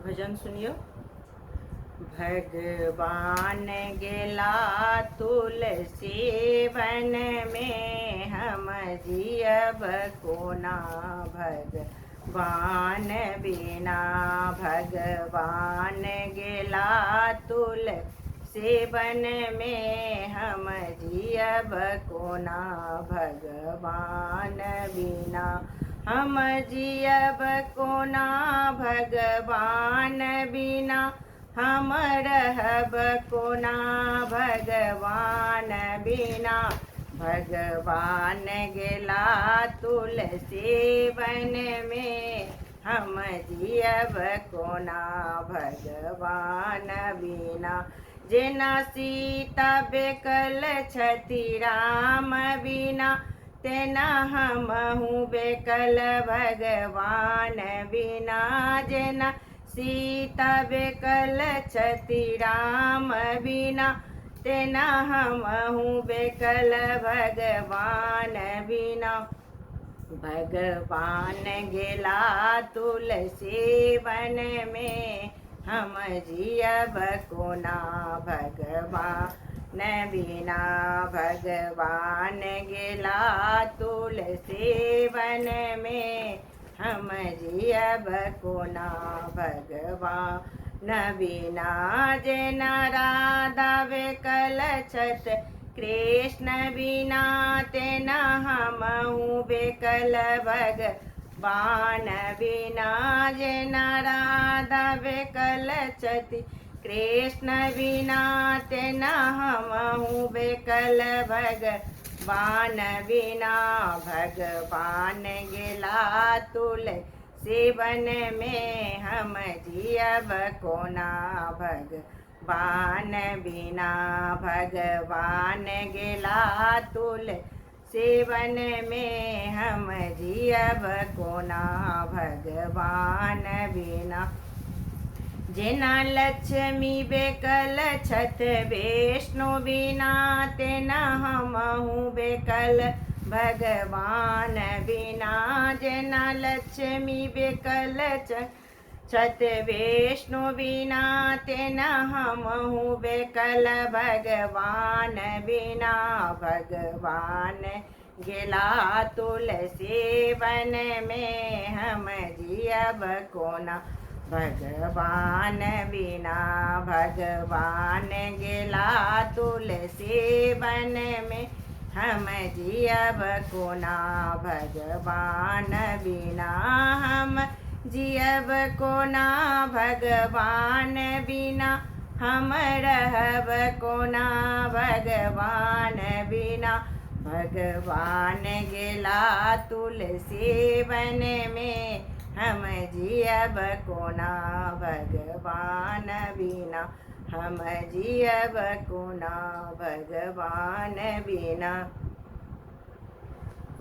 भजन सुनियो। भगवान गेला तुलसी वन में, हम जियब कोना भगवान बिना। भगवान गेला तुलसी वन में, हम जियब कोना भगवान बिना। हम जियब कोना भगवान बिना, हम रहब कोना भगवान बिना। भगवान गेला तुलसी वन में, हम जियब कोना भगवान बिना। जेना सीता बेकल छति राम बिना, तेना हमहु बेकल भगवान बिना। जेना सीता बेकल छति राम बिना, तेना हमहु बेकल भगवान बिना। भगवान गेला तुलसी वन में, हम जियब कोना भगवान बिना। भगवान गेला तुलसी वन में, हम जियब कोना भगवान बिना। जेना राधा बेकल छत कृष्ण बिना, तेना हमहु बेकल भगवान बिना। जेना राधा बेकल छति कृष्ण बिना, तेना हमहु बेकल भगवान बिना। भगवान गेला तुलसी वन में, हम जियब कोना भगवान बिना। भगवान गेला तुलसी वन में, हम जियब कोना भगवान बिना। जेना लक्ष्मी बेकल छत विष्णु बिना, तेना हमहु बेकल भगवान बिना। जेना लक्ष्मी बेकल छत विष्णु बिना, तेना हमहु बेकल भगवान बिना। भगवान गेला तुलसी वन में, हम जियब कोना भगवान बिना। भगवान गेला तुलसी वन में, हम जियब कोना भगवान बिना। हम जियब कोना भगवान बिना, हम रहब कोना भगवान बिना। भगवान गेला तुलसी वन में, हम जियब कोना भगवान बिना। हम जियब कोना भगवान बिना।